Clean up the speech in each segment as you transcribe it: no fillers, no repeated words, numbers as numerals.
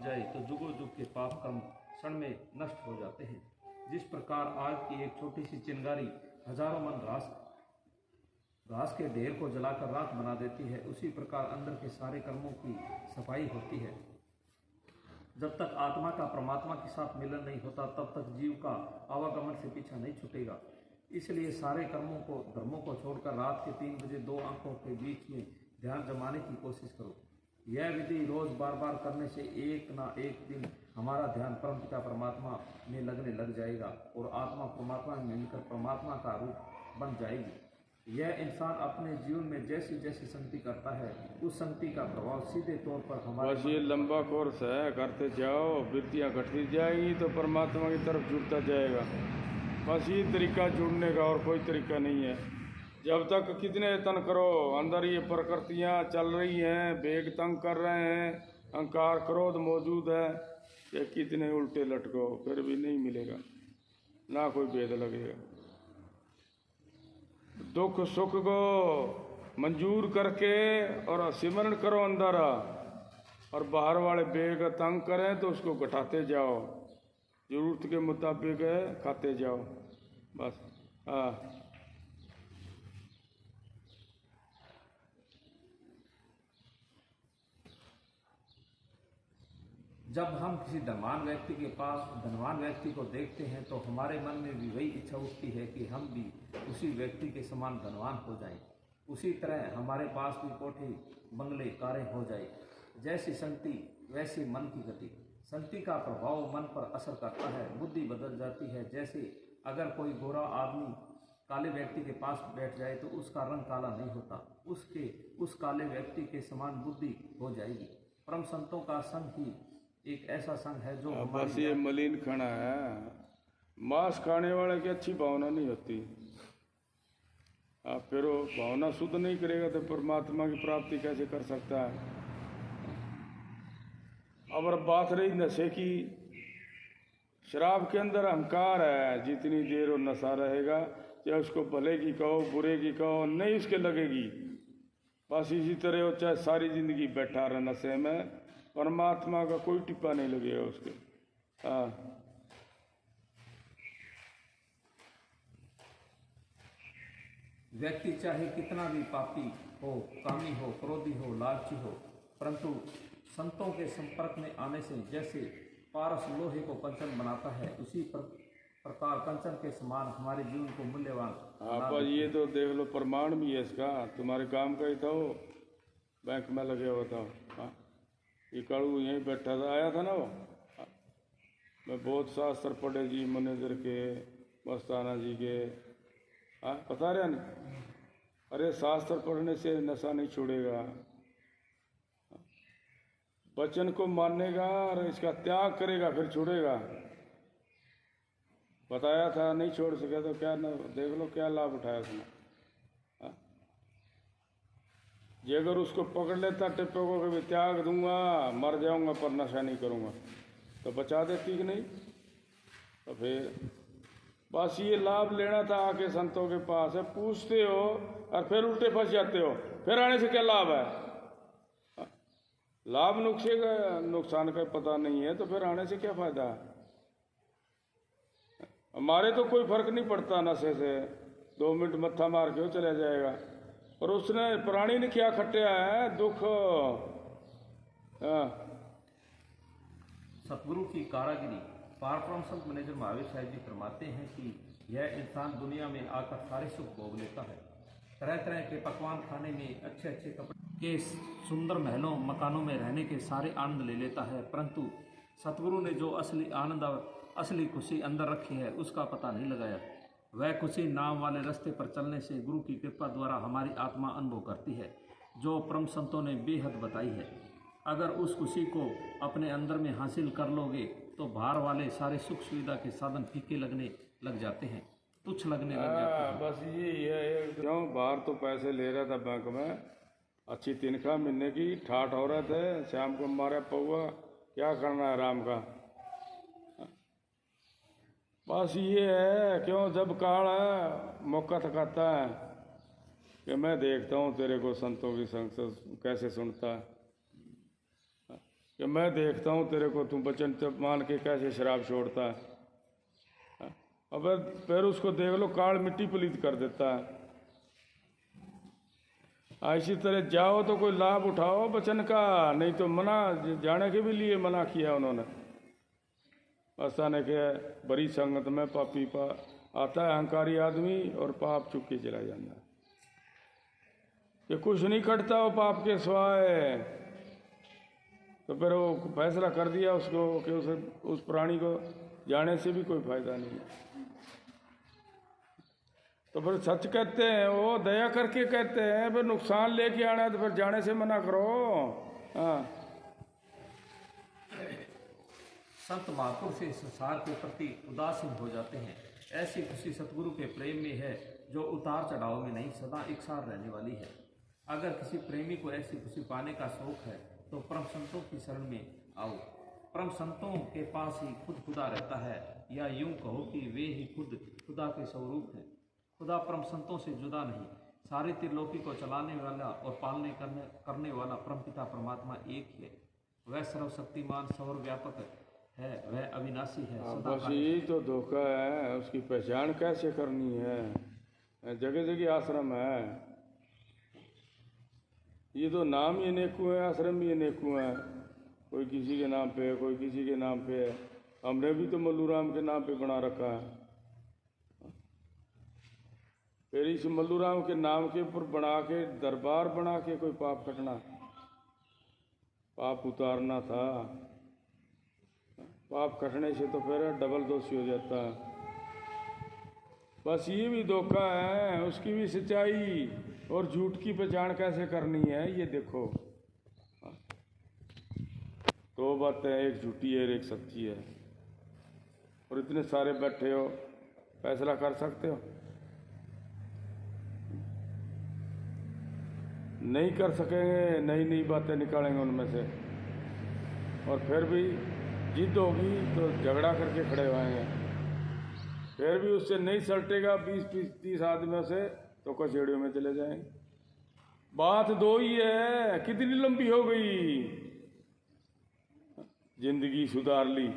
जाए तो जुगों जुग के पाप कर्म क्षण में नष्ट हो जाते हैं। जिस प्रकार आग की एक छोटी सी चिंगारी हजारों मन घास के ढेर को जलाकर राख बना देती है, उसी प्रकार अंदर के सारे कर्मों की सफाई होती है। जब तक आत्मा का परमात्मा के साथ मिलन नहीं होता तब तक जीव का आवागमन से पीछा नहीं छूटेगा। इसलिए सारे धर्मों को छोड़कर रात के 3 बजे 2 आंखों के बीच में ध्यान जमाने की कोशिश करो। यह विधि रोज बार बार करने से एक ना एक दिन हमारा ध्यान परमपिता परमात्मा में लगने लग जाएगा और आत्मा परमात्मा में मिलकर परमात्मा का रूप बन जाएगी। यह इंसान अपने जीवन में जैसी जैसी संगति करता है उस संगति का प्रभाव सीधे तौर पर हमारे बस ये लंबा कोर्स है, करते जाओ, वृत्तियाँ घटती जाएंगी तो परमात्मा की तरफ जुड़ता जाएगा। बस ये तरीका जुड़ने का, और कोई तरीका नहीं है। जब तक कितने यत्न करो, अंदर ये प्रकृतियाँ चल रही हैं, वेग तंग कर रहे हैं, अहंकार क्रोध मौजूद है, ये कितने उल्टे लटको फिर भी नहीं मिलेगा, ना कोई भेद लगेगा। दुख सुख को मंजूर करके और सिमरण करो अंदर, और बाहर वाले बेग तंग करें तो उसको घटाते जाओ, जरूरत के मुताबिक खाते जाओ। बस जब हम किसी धनवान व्यक्ति को देखते हैं तो हमारे मन में भी वही इच्छा उठती है कि हम भी उसी व्यक्ति के समान धनवान हो जाएं। उसी तरह हमारे पास भी कोठे बंगले कारें हो जाए। जैसी संगति वैसी मन की गति। संगति का प्रभाव मन पर असर करता है, बुद्धि बदल जाती है। जैसे अगर कोई गोरा आदमी काले व्यक्ति के पास बैठ जाए तो उसका रंग काला नहीं होता, उस काले व्यक्ति के समान बुद्धि हो जाएगी। परम संतों का संग ही एक ऐसा संग है जो बस ये मलिन खाना है, मांस खाने वाले की अच्छी भावना नहीं होती। आप फिर वो भावना शुद्ध नहीं करेगा तो परमात्मा की प्राप्ति कैसे कर सकता है। अब बात रही नशे की, शराब के अंदर अहंकार है। जितनी देर वो नशा रहेगा, चाहे उसको भले की कहो बुरे की कहो, नहीं उसके लगेगी। बस इसी तरह वो चाहे सारी जिंदगी बैठा रहे नशे में, परमात्मा का कोई टिप्पा नहीं लगेगा उसके। व्यक्ति चाहे कितना भी पापी हो, कामी हो, क्रोधी हो, लालची हो, परंतु संतों के संपर्क में आने से जैसे पारस लोहे को कंचन बनाता है, उसी प्रकार कंचन के समान हमारे जीवन को मूल्यवान। पर ये तो देख लो, प्रमाण भी है इसका। तुम्हारे काम का ही था वो, बैंक में लगे हुआ था। ये काड़ू यहीं बैठा था, आया था ना वो। मैं बहुत शास्त्र पढ़े जी, मैनेजर के, मस्ताना जी के। पता रहा नहीं? अरे शास्त्र पढ़ने से नशा नहीं छोड़ेगा, वचन को मानेगा और इसका त्याग करेगा फिर छोड़ेगा। बताया था, नहीं छोड़ सके तो क्या न, देख लो क्या लाभ उठाया उसने। ये अगर उसको पकड़ लेता टिप्पे को कभी त्याग दूंगा, मर जाऊंगा पर नशा नहीं करूंगा, तो बचा देती कि नहीं। तो फिर बस ये लाभ लेना था, आके संतों के पास है, पूछते हो और फिर उल्टे फंस जाते हो। फिर आने से क्या लाभ है? लाभ नुकसान का पता नहीं है तो फिर आने से क्या फायदा है? हमारे तो कोई फर्क नहीं पड़ता नशे से, 2 मिनट मत्था मार के चला जाएगा। और उसने प्राणी ने क्या खट्या है, दुख। सतगुरु की कारागिरी। पारब्रह्म संत मैनेजर महावीर साहिब जी फरमाते हैं कि यह इंसान दुनिया में आकर सारे सुख भोग लेता है, तरह तरह के पकवान खाने में, अच्छे अच्छे कपड़े के, सुंदर महलों मकानों में रहने के सारे आनंद ले लेता है, परंतु सतगुरु ने जो असली आनंद और असली खुशी अंदर रखी है उसका पता नहीं लगाया। वह खुशी नाम वाले रास्ते पर चलने से गुरु की कृपा द्वारा हमारी आत्मा अनुभव करती है, जो परम संतों ने बेहद बताई है। अगर उस खुशी को अपने अंदर में हासिल कर लोगे तो बाहर वाले सारे सुख सुविधा के साधन फीके लगने लग जाते हैं, तुच्छ लगने लग जाते हैं। बस ये क्यों बाहर तो पैसे ले रहा था बैंक में, अच्छी तनख्वाह मिलने की ठाठ हो रहे थे, शाम को मारे पौआ, क्या करना है राम का। बस ये है क्यों, जब काल है मौका थकाता है कि मैं देखता हूँ तेरे को संतों की संग कैसे सुनता है। कि मैं देखता हूँ तेरे को, तू वचन मान के कैसे शराब छोड़ता है। अब फिर उसको देख लो, काल मिट्टी पलीत कर देता है। इसी तरह जाओ तो कोई लाभ उठाओ वचन का, नहीं तो मना, जाने के भी लिए मना किया उन्होंने। ऐसा ने कि बड़ी संगत में पापी आता है अहंकारी आदमी और पाप चुप के चला जाता है, कि कुछ नहीं कटता वो पाप के सिवाय। तो फिर वो फैसला कर दिया उसको कि उस प्राणी को जाने से भी कोई फायदा नहीं है। तो फिर सच कहते हैं, वो दया करके कहते हैं, फिर नुकसान लेके आना है तो फिर जाने से मना करो। हाँ, संत महापुर से संसार के प्रति उदासीन हो जाते हैं। ऐसी खुशी सतगुरु के प्रेम में है जो उतार चढ़ाव में नहीं, सदा एकसार रहने वाली है। अगर किसी प्रेमी को ऐसी खुशी पाने का शौक है तो परम संतों की शरण में आओ। परम संतों के पास ही खुद खुदा रहता है, या यूं कहो कि वे ही खुद खुदा के स्वरूप हैं। खुदा परम संतों से जुदा नहीं, सारी त्रिलोकी को चलाने वाला और पालने करने वाला परमपिता परमात्मा एक है। वह सर्वशक्तिमान सर्वव्यापक है, वह अविनाशी है। बस यही तो धोखा है, उसकी पहचान कैसे करनी है। जगह जगह आश्रम है, ये तो नाम ही अनेकों है, आश्रम भी अनेकों है। कोई किसी के नाम पे है, कोई किसी के नाम पे है। हमने भी तो मल्लूराम के नाम पे बना रखा है। फिर इस मल्लूराम के नाम के ऊपर बना के दरबार बना के कोई पाप कटना, पाप उतारना था। पाप कटने से तो फिर डबल दोषी हो जाता है। बस ये भी धोखा है, उसकी भी सच्चाई और झूठ की पहचान कैसे करनी है ये देखो। दो बातें, एक झूठी है और एक सच्ची है, और इतने सारे बैठे हो, फैसला कर सकते हो? नहीं कर सकेंगे, नई नई बातें निकालेंगे उनमें से, और फिर भी जिद होगी तो झगड़ा करके खड़े होएंगे। फिर भी उससे नहीं सलटेगा 20-30 आदमियों से तो कचेड़ियों में चले जाएंगे। बात दो ही है, कितनी लंबी हो गई। जिंदगी सुधार ली,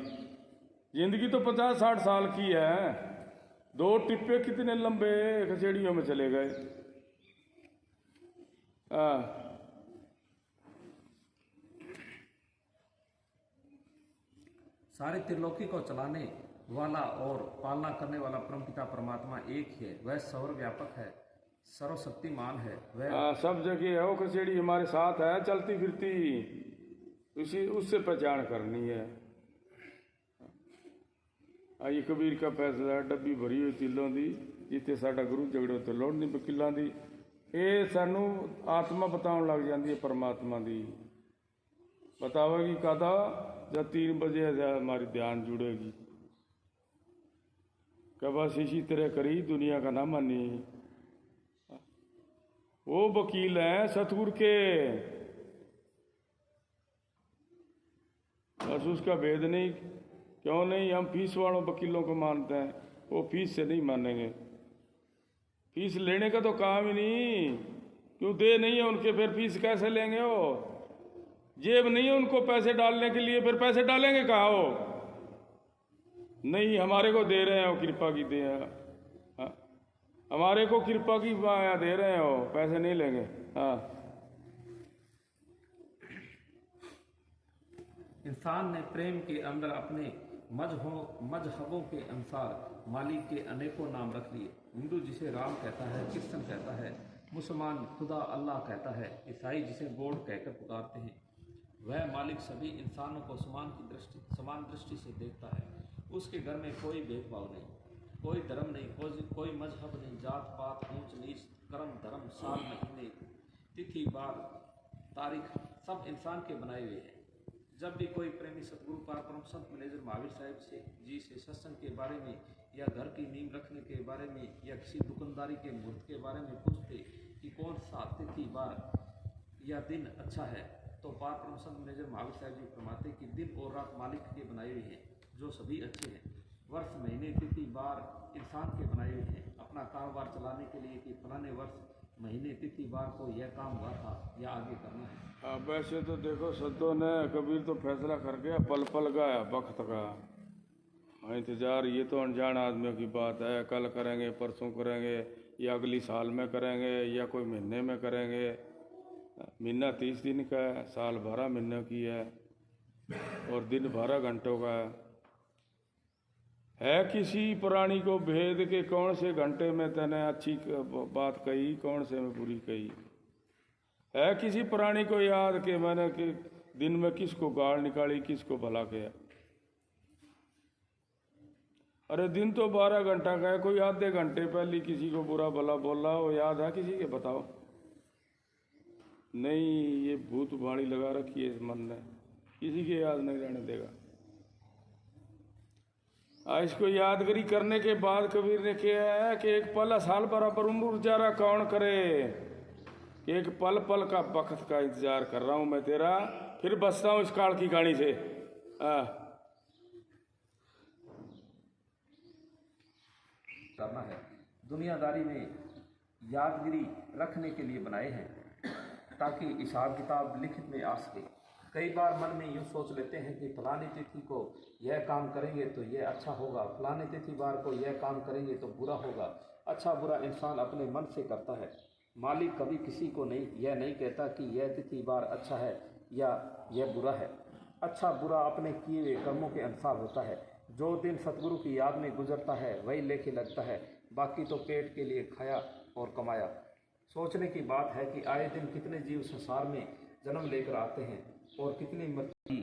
जिंदगी तो 50-60 साल की है, 2 टिप्पे कितने लंबे कचेड़ियों में चले गए। सारी त्रिलोकी को चलाने वाला और पालना करने वाला परमपिता परमात्मा एक है। वह सर्वव्यापक है, सर्वशक्तिमान है। वह सब जगह है, वो कचेड़ी हमारे साथ है चलती फिरती, उससे पहचान करनी है। ये कबीर का फैसला है, डब्बी भरी हुई तिलों दी, जिते साडा गुरु झगड़ो तो लोड़ नहीं वकीलों दी। ये सानू आत्मा बताउण लग जाती है परमात्मा दी। बतावेगी कादा, जब 3 बजे हमारी ध्यान जुड़ेगी। कि बस इसी तरह करी, दुनिया का ना मानी। वो वकील हैं सतगुरु के, बस उसका भेद नहीं। क्यों नहीं? हम फीस वालों वकीलों को मानते हैं, वो फीस से नहीं मानेंगे। फीस लेने का तो काम ही नहीं, क्यों दे नहीं है उनके, फिर फीस कैसे लेंगे? वो जेब नहीं है उनको पैसे डालने के लिए, फिर पैसे डालेंगे कहाँ? हो नहीं, हमारे को दे रहे हैं, वो कृपा की दे, हमारे को कृपा की माया दे रहे हैं, वो पैसे नहीं लेंगे। हाँ, इंसान ने प्रेम के अंदर अपने मजहबों के अनुसार मालिक के अनेकों नाम रख लिए। हिंदू जिसे राम कहता है, क्रिश्चियन कहता है, मुसलमान खुदा अल्लाह कहता है, ईसाई जिसे गॉड कहकर पुकारते हैं। वह मालिक सभी इंसानों को समान दृष्टि से देखता है। उसके घर में कोई भेदभाव नहीं, कोई धर्म नहीं, कोई मजहब नहीं, जात पात, ऊंच नीच, कर्म धर्म, साल महीने, तिथि बार तारीख सब इंसान के बनाए हुए हैं। जब भी कोई प्रेमी सतगुरु परम संत मैनेजर महावीर साहिब जी से सत्संग के बारे में, या घर की नींव रखने के बारे में, या किसी दुकानदारी के मुहूर्त के बारे में पूछते कि कौन सा तिथि बार या दिन अच्छा है, तो परम संत मैनेजर महावीर साहिब जी फरमाते कि दिन और रात मालिक के बनाए हुए हैं, जो सभी अच्छे हैं। वर्ष महीने तिथि बार इंसान के बनाए हुए हैं, अपना कारोबार चलाने के लिए कि फलाने वर्ष महीने तिथि वार को यह काम हुआ था या आगे करना है। अब वैसे तो देखो संतों ने कबीर तो फैसला कर गया, पल पल का वक्त का इंतजार। ये तो अनजान आदमियों की बात है, कल करेंगे, परसों करेंगे, या अगली साल में करेंगे, या कोई महीने में करेंगे। महीना 30 दिन का है, साल 12 महीनों की है, और दिन 12 घंटों का है। किसी प्राणी को भेद के कौन से घंटे में तने अच्छी बात कही, कौन से में बुरी कही। है किसी प्राणी को याद कि मैंने कि दिन में किसको गाल निकाली, किसको भला किया। अरे दिन तो 12 घंटा का है, कोई आधे घंटे पहले किसी को बुरा भला बोल रहा हो, याद है किसी के? बताओ। नहीं, ये भूत बाणी लगा रखी है इस मन ने, किसी के याद नहीं रहने देगा। इसको यादगिरी करने के बाद कबीर ने किया है कि एक पल साल बराबर उम्र जारा कौन करे। एक पल पल का वक्त का इंतजार कर रहा हूं मैं तेरा, फिर बसता हूं इस काल की कहानी से। करना है। दुनियादारी में यादगिरी रखने के लिए बनाए हैं ताकि हिसाब किताब लिखित में आ सके। कई बार मन में यूँ सोच लेते हैं कि फलानी तिथि को यह काम करेंगे तो यह अच्छा होगा, फलानी तिथि बार को यह काम करेंगे तो बुरा होगा। अच्छा बुरा इंसान अपने मन से करता है। मालिक कभी किसी को यह नहीं कहता कि यह तिथि बार अच्छा है या यह बुरा है। अच्छा बुरा अपने किए हुए कर्मों के अनुसार होता है। जो दिन सतगुरु की याद में गुजरता है वही लेके लगता है, बाकी तो पेट के लिए खाया और कमाया। सोचने की बात है कि आए दिन कितने जीव संसार में जन्म लेकर आते हैं और कितनी मृत्यु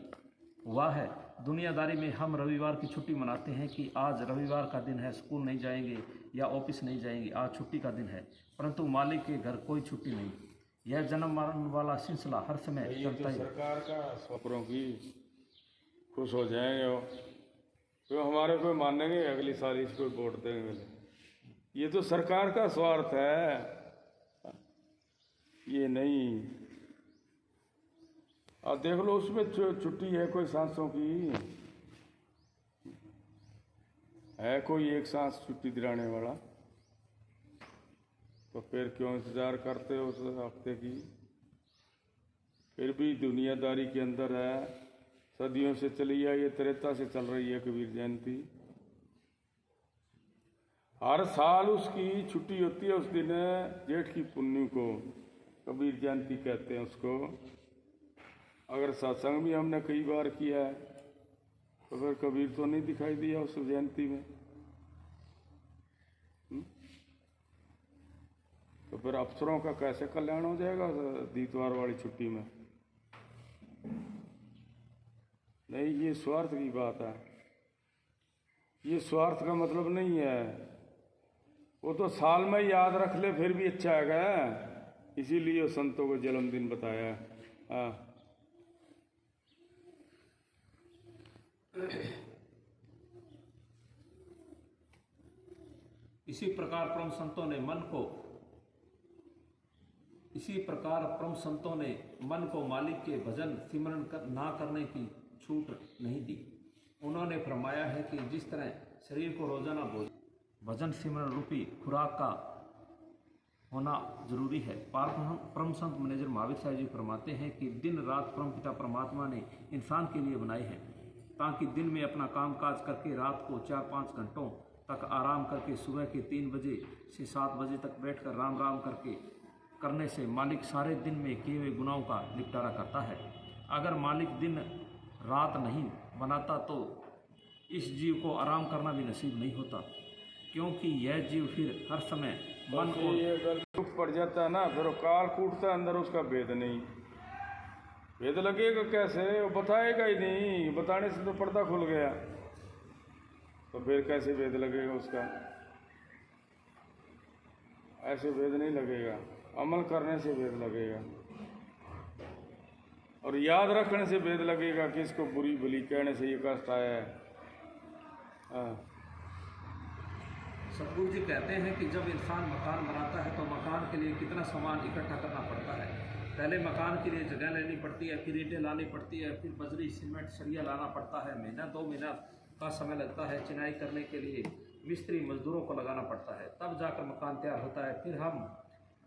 हुआ है। दुनियादारी में हम रविवार की छुट्टी मनाते हैं कि आज रविवार का दिन है, स्कूल नहीं जाएंगे या ऑफिस नहीं जाएंगे, आज छुट्टी का दिन है। परंतु मालिक के घर कोई छुट्टी नहीं। यह जन्म मरण वाला सिलसिला हर समय चलता ही। सरकार का स्वप्नों की खुश हो जाएंगे वो, तो हमारे को मानेंगे, अगली साल इसको वोट देंगे। ये तो सरकार का स्वार्थ है, ये नहीं। अब देख लो उसमें छुट्टी है कोई सांसों की, है कोई एक सांस छुट्टी दिलाने वाला? तो फिर क्यों इंतजार करते हो उस हफ्ते की? फिर भी दुनियादारी के अंदर है, सदियों से चली है, ये त्रेता से चल रही है कबीर जयंती। हर साल उसकी छुट्टी होती है उस दिन, जेठ की पुन्नी को कबीर जयंती कहते हैं उसको। अगर सत्संग भी हमने कई बार किया है तो फिर कबीर तो नहीं दिखाई दिया उस जयंती में। तो फिर अफसरों का कैसे कल्याण हो जाएगा दीतवार वाली छुट्टी में? नहीं, ये स्वार्थ की बात है। ये स्वार्थ का मतलब नहीं है। वो तो साल में याद रख ले फिर भी अच्छा है, इसीलिए संतों को जन्मदिन बताया है। इसी प्रकार परम संतों ने मन को मालिक के भजन सिमरन ना करने की छूट नहीं दी। उन्होंने फरमाया है कि जिस तरह शरीर को रोजाना भजन सिमरन रूपी खुराक का होना जरूरी है। परम संत मैनेजर महावीर साहब जी फरमाते हैं कि दिन रात परमपिता परमात्मा ने इंसान के लिए बनाए हैं ताकि दिन में अपना काम काज करके रात को 4-5 घंटों तक आराम करके सुबह के 3 बजे से 7 बजे तक बैठकर राम राम करने से मालिक सारे दिन में किए हुए गुनाहों का निपटारा करता है। अगर मालिक दिन रात नहीं बनाता तो इस जीव को आराम करना भी नसीब नहीं होता, क्योंकि यह जीव फिर हर समय मन को ये दुख पड़ जाता है ना, फिर वो काल कूटता है अंदर, उसका भेद नहीं। भेद लगेगा कैसे? वो बताएगा ही नहीं, बताने से तो पर्दा खुल गया, तो फिर कैसे भेद लगेगा उसका? ऐसे भेद नहीं लगेगा, अमल करने से भेद लगेगा और याद रखने से भेद लगेगा कि इसको बुरी भली कहने से ये कष्ट आया है। सतगुरु जी कहते हैं कि जब इंसान मकान बनाता है तो मकान के लिए कितना सामान इकट्ठा करना पड़ता है। पहले मकान के लिए जगह लेनी पड़ती है, फिर ईंटें लानी पड़ती है, फिर बजरी सीमेंट सरिया लाना पड़ता है। महीना 2 महीना का समय लगता है। चिनाई करने के लिए मिस्त्री मजदूरों को लगाना पड़ता है, तब जाकर मकान तैयार होता है। फिर हम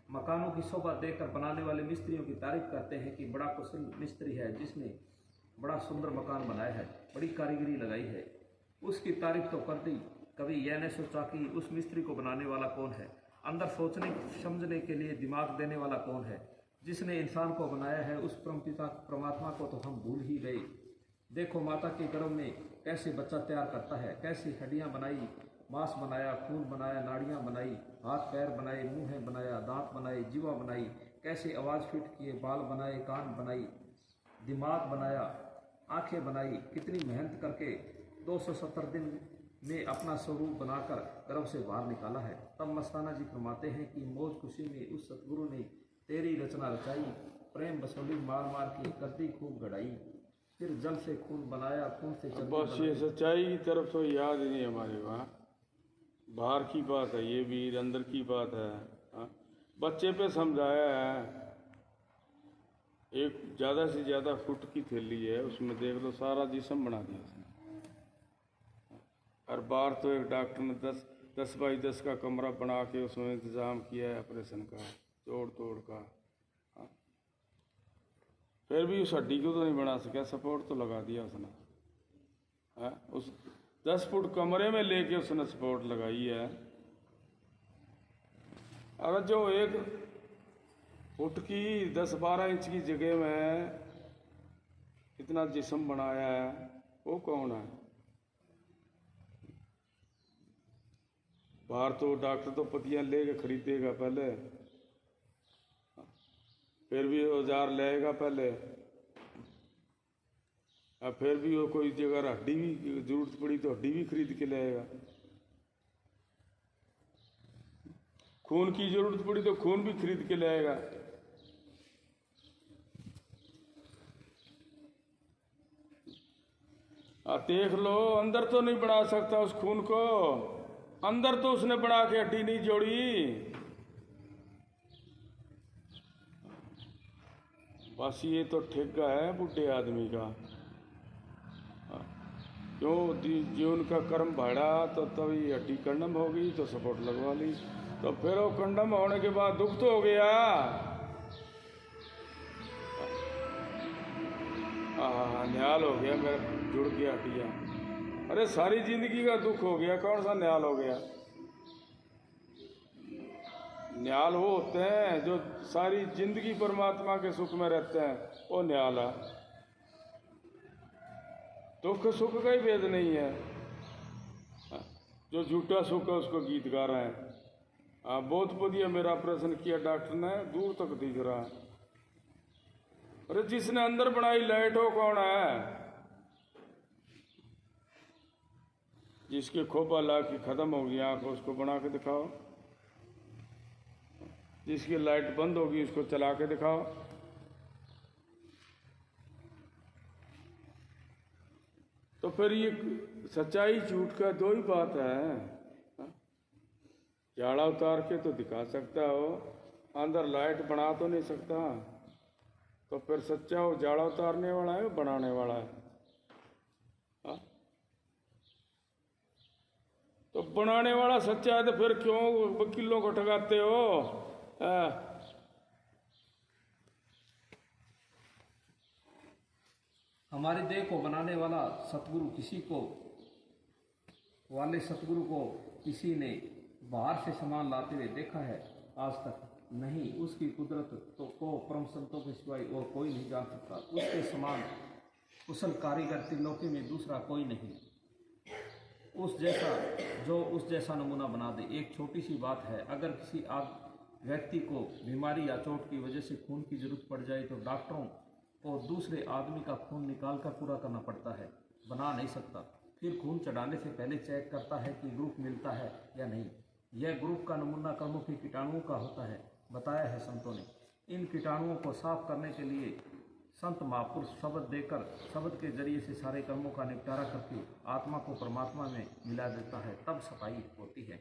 मकानों की शोभा देखकर बनाने वाले मिस्त्रियों की तारीफ करते हैं कि बड़ा कुशल मिस्त्री है, जिसने बड़ा सुंदर मकान बनाया है, बड़ी कारीगरी लगाई है। उसकी तारीफ तो कर दी, कभी यह न सोचा कि उस मिस्त्री को बनाने वाला कौन है, अंदर सोचने समझने के लिए दिमाग देने वाला कौन है। जिसने इंसान को बनाया है उस परमपिता परमात्मा को तो हम भूल ही गए। देखो माता के गर्भ में कैसे बच्चा तैयार करता है, कैसी हड्डियां बनाई, मांस बनाया, खून बनाया, नाड़ियां बनाई, हाथ पैर बनाए, मुंह बनाया, दांत बनाए, जीवा बनाई, कैसे आवाज़ फिट किए, बाल बनाए, कान बनाई, दिमाग बनाया, आंखें बनाई। कितनी मेहनत करके 270 दिन में अपना स्वरूप बनाकर गर्भ से बाहर निकाला है। तब मस्ताना जी फरमाते हैं कि मौज खुशी में उस सतगुरु ने तेरी रचना रचाई, प्रेम बसोली मार मार के गद्दी खूब गढ़ाई, फिर जल से खून बनाया, खून से चंदी बस ये सच्चाई की तरफ तो याद ही नहीं हमारे वहाँ। बाहर की बात है ये भी, अंदर की बात है। हाँ? बच्चे पे समझाया है। एक ज़्यादा से ज़्यादा फुट की थैली है, उसमें देख लो सारा जिस्म बना दिया उसने। हर बार तो एक डॉक्टर ने 10 बाई 10 का कमरा बना के उसमें इंतज़ाम किया है ऑपरेशन का, जोड़ तोड़ का। हाँ? फिर भी उस हड्डी को तो नहीं बना सका, सपोर्ट तो लगा दिया उसने। हाँ? उस 10 फुट कमरे में लेके उसने सपोर्ट लगाई है। अगर जो एक फुट की 10-12 इंच की जगह में इतना जिस्म बनाया है, वो कौन है? बाहर तो डॉक्टर तो पतियां लेके खरीदेगा पहले, फिर भी औजार लेगा पहले, और फिर भी वो कोई जगह हड्डी भी जरूरत पड़ी तो हड्डी भी खरीद के लाएगा। खून की जरूरत पड़ी तो खून भी खरीद के लाएगा। देख लो, अंदर तो नहीं बना सकता उस खून को, अंदर तो उसने बना के हड्डी नहीं जोड़ी। बस ये तो ठेका है बुढ़े आदमी का। क्यों जीवन का कर्म भाड़ा तो तभी हड्डी कंडम हो गई तो सपोर्ट लगवा ली, तो फिर वो कंडम होने के बाद दुख तो हो गया। न्याल हो गया, मेरा जुड़ गया हड्डियाँ। अरे सारी जिंदगी का दुख हो गया, कौन सा न्याल हो गया? न्याल वो होते हैं जो सारी जिंदगी परमात्मा के सुख में रहते हैं, वो न्याल है। दुख सुख का ही भेद नहीं है। जो झूठा सुख है उसको गीत गा रहे हैं। बहुत बढ़िया मेरा ऑपरेशन किया डॉक्टर ने, दूर तक दिख रहा है। अरे जिसने अंदर बनाई लाइट हो कौन है? जिसके खोपा ला के खत्म हो गई आंख, उसको बना के दिखाओ। जिसकी लाइट बंद होगी उसको चला के दिखाओ। तो फिर ये सच्चाई झूठ का दो ही बात है। जाड़ा उतार के तो दिखा सकता हो, अंदर लाइट बना तो नहीं सकता। तो फिर सच्चा वो जाड़ा उतारने वाला है, वो बनाने वाला है। तो बनाने वाला सच्चा है तो फिर क्यों वकीलों को ठगाते हो? हमारी देह को बनाने वाला सतगुरु सतगुरु को किसी ने बाहर से सामान लाते हुए देखा है? आज तक नहीं। उसकी कुदरत को परम संतों के सिवाय और कोई नहीं जान सकता। उसके समान कुशल कारीगर त्रिलोकी में दूसरा कोई नहीं। उस जैसा नमूना बना दे। एक छोटी सी बात है, अगर किसी व्यक्ति को बीमारी या चोट की वजह से खून की जरूरत पड़ जाए तो डॉक्टरों को दूसरे आदमी का खून निकाल कर पूरा करना पड़ता है, बना नहीं सकता। फिर खून चढ़ाने से पहले चेक करता है कि ग्रुप मिलता है या नहीं। यह ग्रुप का नमूना कर्मों के कीटाणुओं का होता है, बताया है संतों ने। इन कीटाणुओं को साफ करने के लिए संत महापुरुष शब्द देकर, शब्द के जरिए से सारे कर्मों का निपटारा करके आत्मा को परमात्मा में मिला देता है, तब सफाई होती है।